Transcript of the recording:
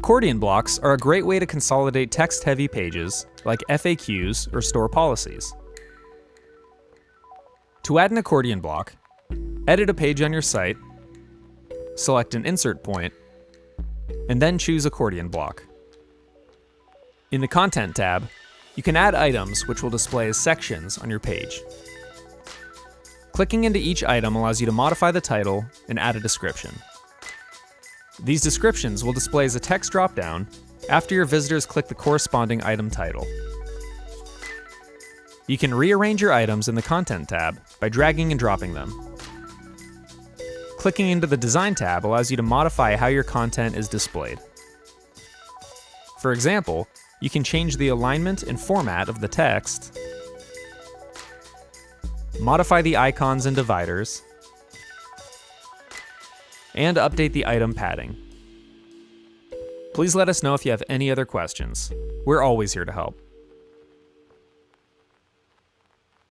Accordion blocks are a great way to consolidate text-heavy pages like FAQs or store policies. To add an accordion block, edit a page on your site, select an insert point, and then choose Accordion Block. In the Content tab, you can add items which will display as sections on your page. Clicking into each item allows you to modify the title and add a description. These descriptions will display as a text drop-down after your visitors click the corresponding item title. You can rearrange your items in the Content tab by dragging and dropping them. Clicking into the Design tab allows you to modify how your content is displayed. For example, you can change the alignment and format of the text, modify the icons and dividers, and update the item padding. Please let us know if you have any other questions. We're always here to help.